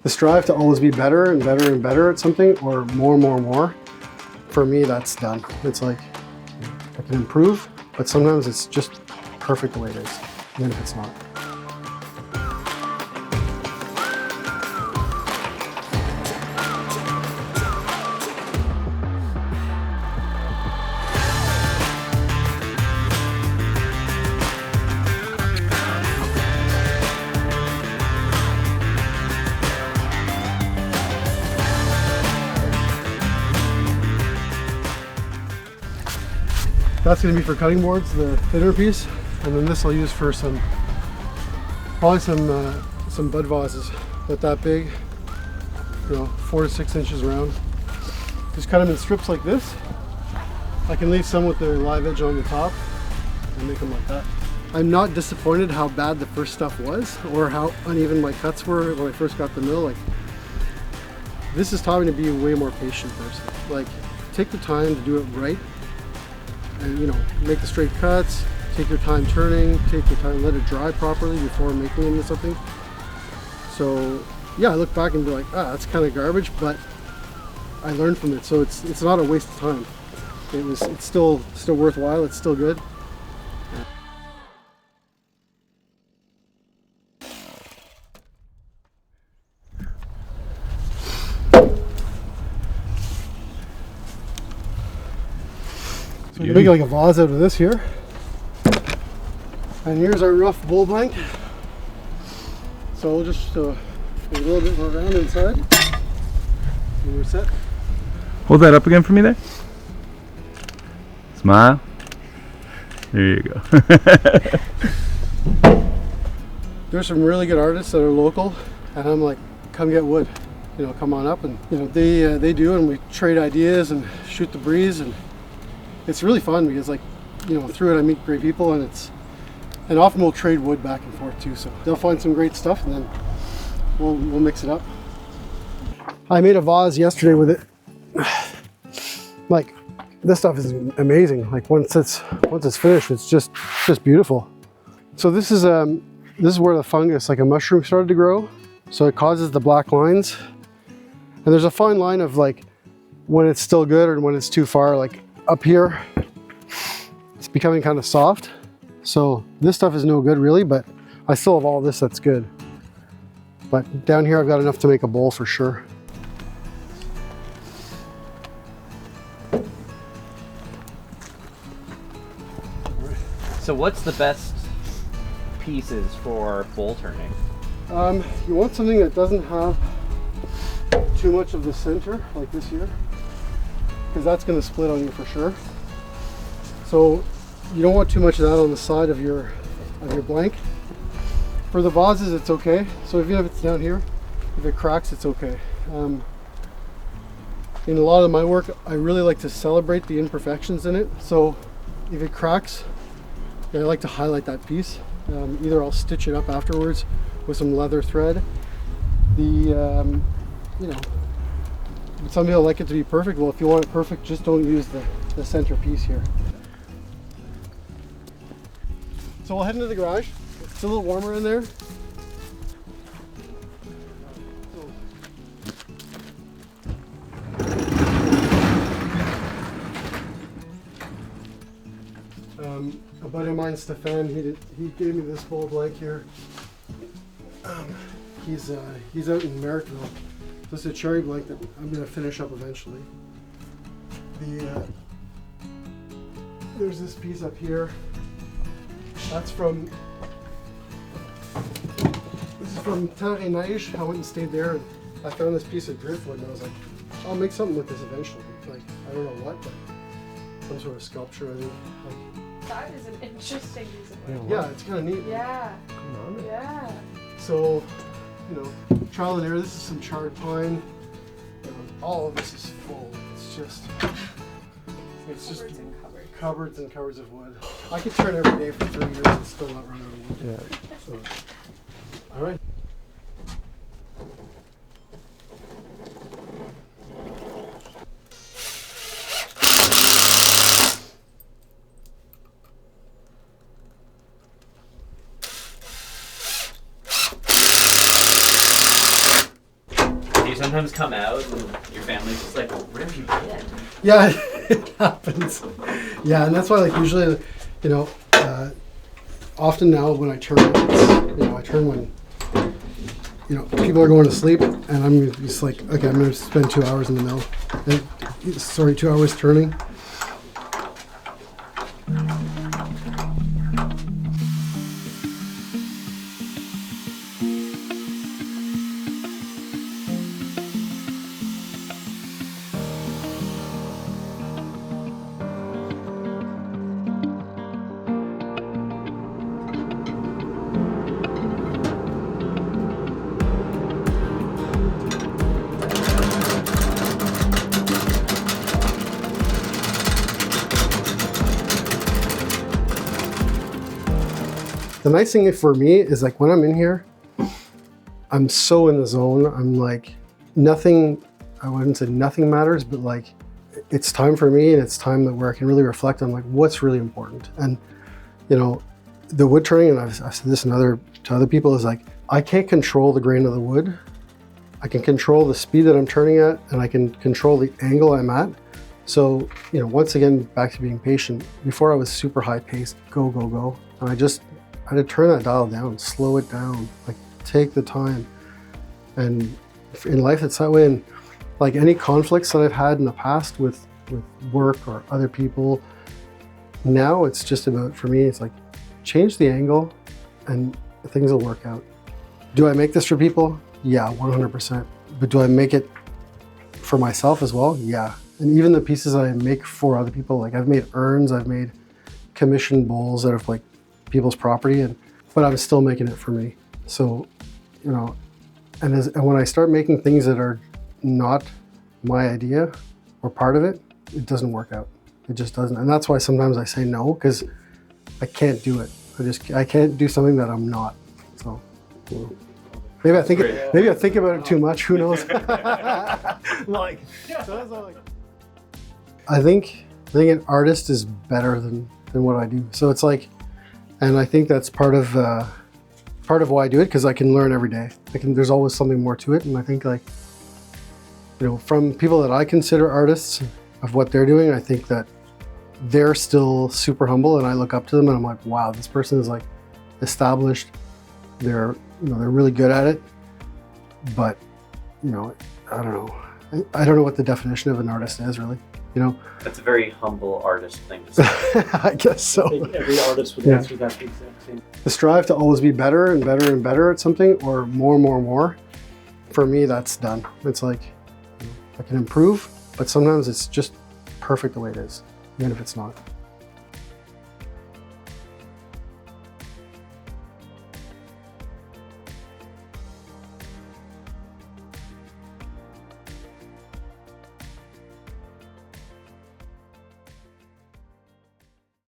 The strive to always be better and better and better at something, or more, for me, that's done. It's like, I can improve, but sometimes it's just perfect the way it is, even if it's not. That's going to be for cutting boards, the thinner piece, and then this I'll use for probably some bud vases, not that big, 4 to 6 inches around. Just cut them in strips like this. I can leave some with the live edge on the top and make them like that. I'm not disappointed how bad the first stuff was, or how uneven my cuts were when I first got the mill. Like, this has taught me to be a way more patient person. Like, take the time to do it right. And make the straight cuts, take your time turning, take your time, let it dry properly before making into something. So yeah, I look back and be like, that's kind of garbage, but I learned from it. So it's not a waste of time. It's still worthwhile, it's still good. So you make like a vase out of this here. And here's our rough bowl blank. So we'll just a little bit more round inside. And we're set. Hold that up again for me there. Smile. There you go. There's some really good artists that are local, and I'm like, come get wood. Come on up, and they do, and we trade ideas and shoot the breeze, and it's really fun because through it I meet great people, and often we'll trade wood back and forth too. So they'll find some great stuff, and then we'll mix it up. I made a vase yesterday with it. Like, this stuff is amazing. Like, once it's finished, it's just beautiful. So this is where the fungus, like a mushroom, started to grow. So it causes the black lines, and there's a fine line of like when it's still good or when it's too far. Like up here, it's becoming kind of soft. So this stuff is no good really, but I still have all this that's good. But down here I've got enough to make a bowl for sure. So what's the best pieces for bowl turning? You want something that doesn't have too much of the center, like this here, because that's going to split on you for sure. So you don't want too much of that on the side of your blank. For the vases, it's okay. So even if it's down here, if it cracks, it's okay. In a lot of my work, I really like to celebrate the imperfections in it. So if it cracks, I like to highlight that piece. Either I'll stitch it up afterwards with some leather thread. Some people like it to be perfect. Well, if you want it perfect, just don't use the center piece here. So we'll head into the garage. It's a little warmer in there. A buddy of mine, Stephan, he gave me this bowl blank here. He's out in Merrickville. This is a cherry blank that I'm going to finish up eventually. There's this piece up here. This is from Terre et Neige. I went and stayed there, and I found this piece of driftwood, and I was like, I'll make something with this eventually. Like, I don't know what, but some sort of sculpture, I think. That is an interesting use of wood. Yeah, it's kind of neat. Yeah. Come on. Yeah. So, trial and error. This is some charred pine. All of this is full. It's just Cupboards and cupboards. Cupboards and cupboards of wood. I could turn every day for 3 years and still not run out of wood. Yeah. So, all right. sometimes come out and your family's just like, well, where have you been? Yeah, it happens. Yeah, and that's why, like, usually, you know, often now when I turn, I turn when, people are going to sleep, and I'm just like, okay, I'm going to spend 2 hours in the mill. 2 hours turning. The nice thing for me is, like, when I'm in here, I'm so in the zone. I'm like, nothing, I wouldn't say nothing matters, but like, it's time for me, and it's time that where I can really reflect on like what's really important. And the wood turning, and I've said this to other people, is like, I can't control the grain of the wood. I can control the speed that I'm turning at, and I can control the angle I'm at. So, once again, back to being patient. Before I was super high paced, go, go, go. And I had to turn that dial down, slow it down, like take the time. And in life, it's that way. And like any conflicts that I've had in the past with work or other people, now it's just about, for me, it's like, change the angle and things will work out. Do I make this for people? Yeah, 100%. But do I make it for myself as well? Yeah. And even the pieces that I make for other people, like I've made urns, I've made commissioned bowls that are like people's property, but I'm still making it for me. So, and when I start making things that are not my idea or part of it, it doesn't work out. It just doesn't. And that's why sometimes I say no, because I can't do it. I can't do something that I'm not. So maybe I think about it too much. Who knows? I think an artist is better than what I do. So it's like, and I think that's part of why I do it, because I can learn every day. There's always something more to it. And I think, like, from people that I consider artists of what they're doing, I think that they're still super humble, and I look up to them and I'm like, wow, this person is like established. They're really good at it. But, I don't know. I don't know what the definition of an artist is, really. That's a very humble artist thing to say. I guess so. I think every artist would answer that the exact same. The strive to always be better and better and better at something, or more. For me, that's done. It's like, I can improve, but sometimes it's just perfect the way it is, even if it's not.